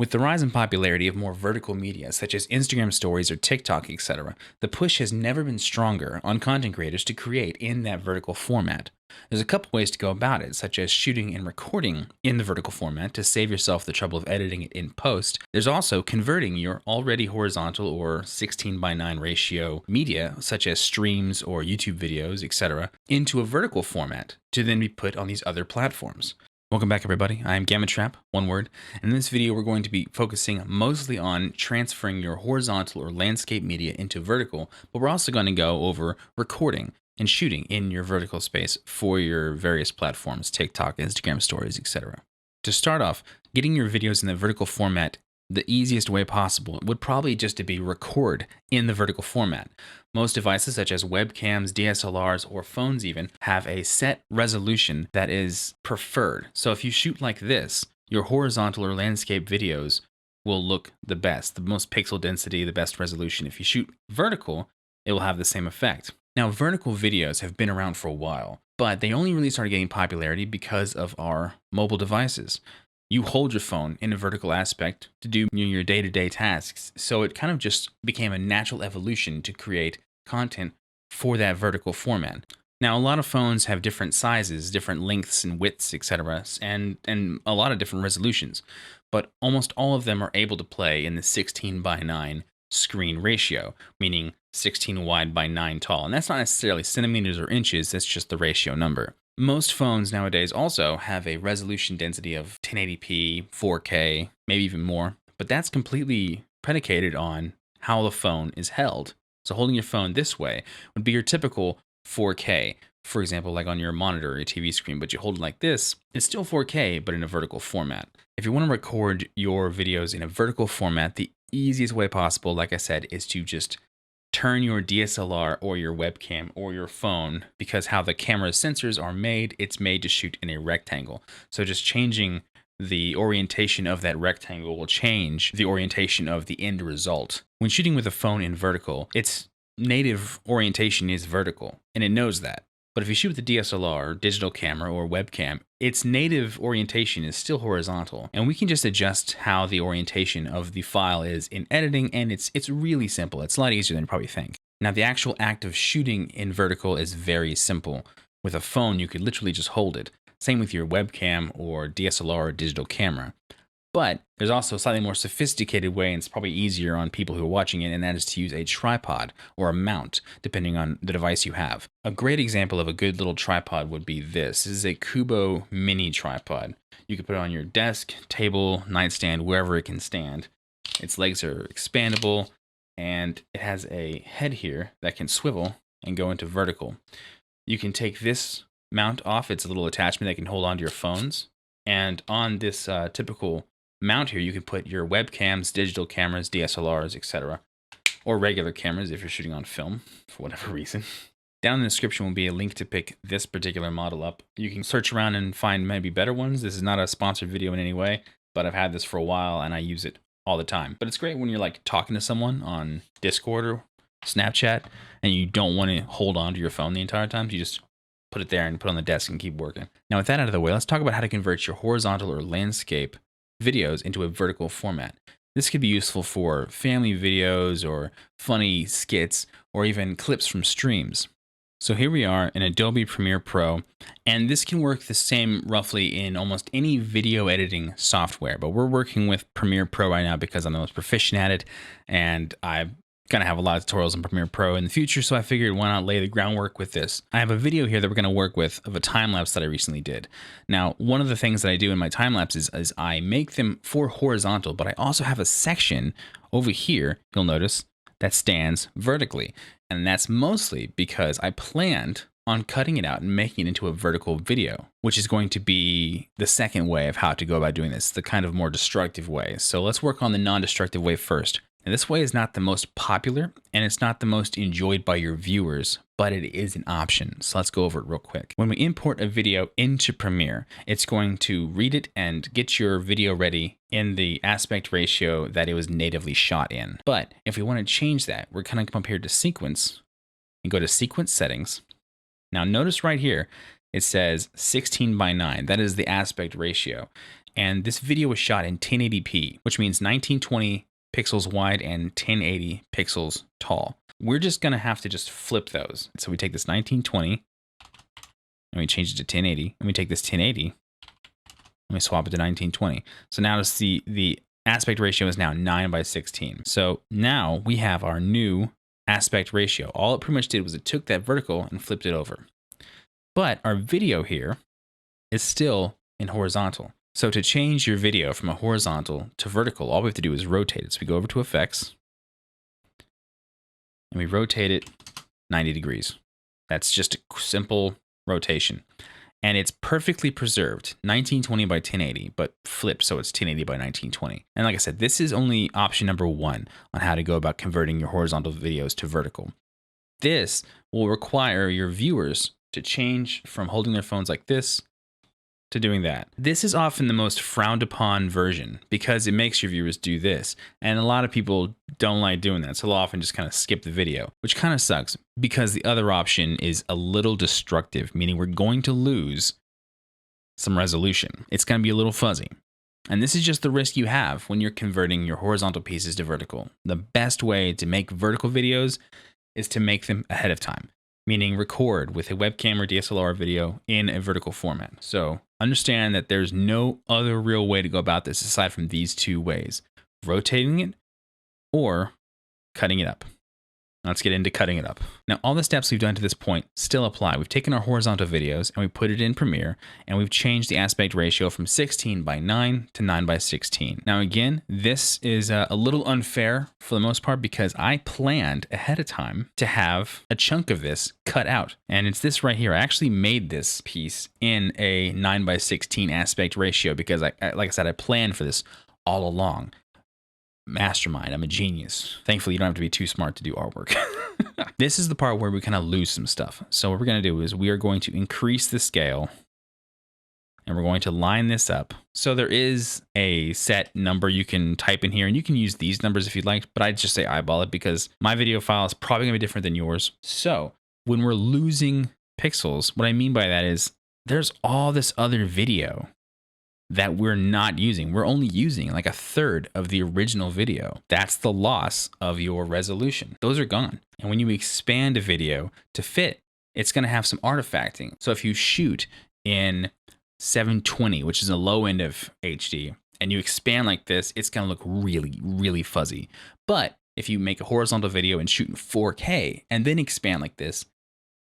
With the rise in popularity of more vertical media, such as Instagram stories or TikTok, etc., the push has never been stronger on content creators to create in that vertical format. There's a couple ways to go about it, such as shooting and recording in the vertical format to save yourself the trouble of editing it in post. There's also converting your already horizontal or 16:9 ratio media, such as streams or YouTube videos, etc., into a vertical format to then be put on these other platforms. Welcome back, everybody. I am Gammatrap, one word. In this video, we're going to be focusing mostly on transferring your horizontal or landscape media into vertical, but we're also going to go over recording and shooting in your vertical space for your various platforms, TikTok, Instagram stories, etc. To start off, getting your videos in the vertical format the easiest way possible would probably just to be record in the vertical format. Most devices such as webcams, DSLRs, or phones even have a set resolution that is preferred. So if you shoot like this, your horizontal or landscape videos will look the best, the most pixel density, the best resolution. If you shoot vertical, it will have the same effect. Now, vertical videos have been around for a while, but they only really started getting popularity because of our mobile devices. You hold your phone in a vertical aspect to do your day-to-day tasks. So it kind of just became a natural evolution to create content for that vertical format. Now, a lot of phones have different sizes, different lengths and widths, etc., and a lot of different resolutions, but almost all of them are able to play in the 16:9 screen ratio, meaning 16 wide by 9 tall. And that's not necessarily centimeters or inches, that's just the ratio number. Most phones nowadays also have a resolution density of 1080p, 4K, maybe even more, but that's completely predicated on how the phone is held. So holding your phone this way would be your typical 4K, for example, like on your monitor or your TV screen, but you hold it like this, it's still 4K, but in a vertical format. If you want to record your videos in a vertical format, the easiest way possible, like I said, is to just turn your DSLR or your webcam or your phone, because how the camera's sensors are made, it's made to shoot in a rectangle. So just changing the orientation of that rectangle will change the orientation of the end result. When shooting with a phone in vertical, its native orientation is vertical, and it knows that. But if you shoot with a DSLR, digital camera, or webcam, its native orientation is still horizontal. And we can just adjust how the orientation of the file is in editing, and it's really simple. It's a lot easier than you probably think. Now, the actual act of shooting in vertical is very simple. With a phone, you could literally just hold it. Same with your webcam or DSLR or digital camera. But there's also a slightly more sophisticated way, and it's probably easier on people who are watching it, and that is to use a tripod or a mount, depending on the device you have. A great example of a good little tripod would be this. This is a Kubo mini tripod. You can put it on your desk, table, nightstand, wherever it can stand. Its legs are expandable, and it has a head here that can swivel and go into vertical. You can take this mount off. It's a little attachment that can hold onto your phones. And on this typical mount here, you can put your webcams, digital cameras, DSLRs, etc., or regular cameras if you're shooting on film for whatever reason. Down in the description will be a link to pick this particular model up. You can search around and find maybe better ones. This is not a sponsored video in any way, but I've had this for a while and I use it all the time. But it's great when you're like talking to someone on Discord or Snapchat and you don't want to hold on to your phone the entire time. So you just put it there and put it on the desk and keep working. Now, with that out of the way, let's talk about how to convert your horizontal or landscape videos into a vertical format. This could be useful for family videos or funny skits or even clips from streams. So here we are in Adobe Premiere Pro, and this can work the same roughly in almost any video editing software, but we're working with Premiere Pro right now because I'm the most proficient at it, and I'm gonna have a lot of tutorials on Premiere Pro in the future, so I figured why not lay the groundwork with this. I have a video here that we're gonna work with of a time lapse that I recently did. Now, one of the things that I do in my time lapses is I make them for horizontal, but I also have a section over here, you'll notice, that stands vertically. And that's mostly because I planned on cutting it out and making it into a vertical video, which is going to be the second way of how to go about doing this, the kind of more destructive way. So let's work on the non-destructive way first. And this way is not the most popular and it's not the most enjoyed by your viewers, but it is an option. So let's go over it real quick. When we import a video into Premiere, it's going to read it and get your video ready in the aspect ratio that it was natively shot in. But if we want to change that, we're going to come up here to sequence and go to sequence settings. Now notice right here, it says 16:9. That is the aspect ratio. And this video was shot in 1080p, which means 1920 pixels wide and 1080 pixels tall. We're just going to have to just flip those. So we take this 1920 and we change it to 1080, and we take this 1080 and we swap it to 1920. So now the aspect ratio is now 9:16. So now we have our new aspect ratio. All it pretty much did was it took that vertical and flipped it over. But our video here is still in horizontal. So to change your video from a horizontal to vertical, all we have to do is rotate it. So we go over to effects and we rotate it 90 degrees. That's just a simple rotation. And it's perfectly preserved, 1920 by 1080, but flipped so it's 1080 by 1920. And like I said, this is only option number 1 on how to go about converting your horizontal videos to vertical. This will require your viewers to change from holding their phones like this to doing that. This is often the most frowned upon version because it makes your viewers do this. And a lot of people don't like doing that. So they'll often just kind of skip the video, which kind of sucks because the other option is a little destructive, meaning we're going to lose some resolution. It's going to be a little fuzzy. And this is just the risk you have when you're converting your horizontal pieces to vertical. The best way to make vertical videos is to make them ahead of time, meaning record with a webcam or DSLR video in a vertical format. So understand that there's no other real way to go about this aside from these two ways, rotating it or cutting it up. Let's get into cutting it up. Now, all the steps we've done to this point still apply. We've taken our horizontal videos and we put it in Premiere, and we've changed the aspect ratio from 16:9 to 9:16. Now, again, this is a little unfair for the most part because I planned ahead of time to have a chunk of this cut out. And it's this right here. I actually made this piece in a 9:16 aspect ratio because like I said, I planned for this all along. Mastermind, I'm a genius. Thankfully, you don't have to be too smart to do artwork. This is the part where we kind of lose some stuff. So what we're going to do is we are going to increase the scale and we're going to line this up. So there is a set number you can type in here, and you can use these numbers if you'd like, but I'd just say eyeball it because my video file is probably going to be different than yours. So when we're losing pixels, what I mean by that is there's all this other video that we're not using. We're only using like a third of the original video. That's the loss of your resolution. Those are gone. And when you expand a video to fit, it's going to have some artifacting. So if you shoot in 720, which is a low end of HD, and you expand like this, it's going to look really, really fuzzy. But if you make a horizontal video and shoot in 4K and then expand like this,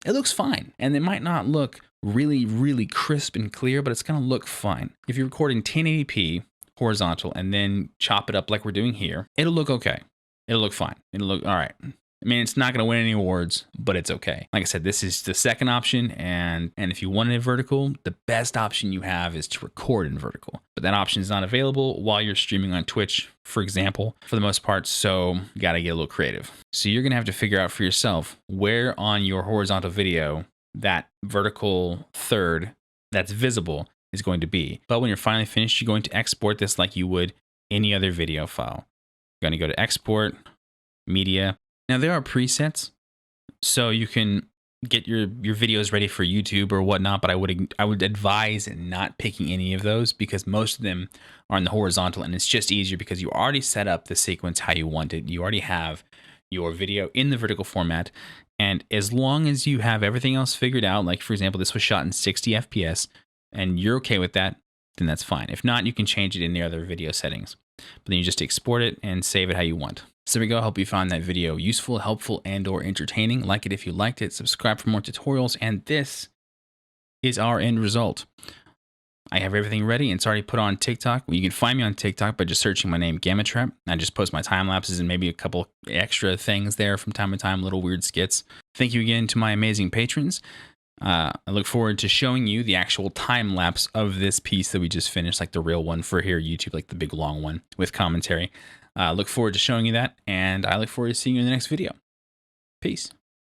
it looks fine. And it might not look really, really crisp and clear, but it's going to look fine. If you're recording 1080p horizontal and then chop it up like we're doing here, it'll look okay. It'll look fine. It'll look all right. I mean, it's not going to win any awards, but it's okay. Like I said, this is the second option. And if you want it vertical, the best option you have is to record in vertical. But that option is not available while you're streaming on Twitch, for example, for the most part. So you got to get a little creative. So you're going to have to figure out for yourself where on your horizontal video that vertical third that's visible is going to be. But when you're finally finished, you're going to export this like you would any other video file. You're going to go to export, media. Now there are presets, so you can get your videos ready for YouTube or whatnot, but I would advise not picking any of those because most of them are in the horizontal, and it's just easier because you already set up the sequence how you want it. You already have your video in the vertical format, and as long as you have everything else figured out, like for example, this was shot in 60 FPS, and you're okay with that, then that's fine. If not, you can change it in the other video settings. But then you just export it and save it how you want. So there we go. I hope you found that video useful, helpful, and or entertaining. Like it if you liked it. Subscribe for more tutorials. And this is our end result. I have everything ready and it's already put on TikTok. You can find me on TikTok by just searching my name, Gammatrap. I just post my time lapses and maybe a couple extra things there from time to time, little weird skits. Thank you again to my amazing patrons. I look forward to showing you the actual time lapse of this piece that we just finished, like the real one for here YouTube, like the big long one with commentary. Look forward to showing you that, and I look forward to seeing you in the next video. Peace.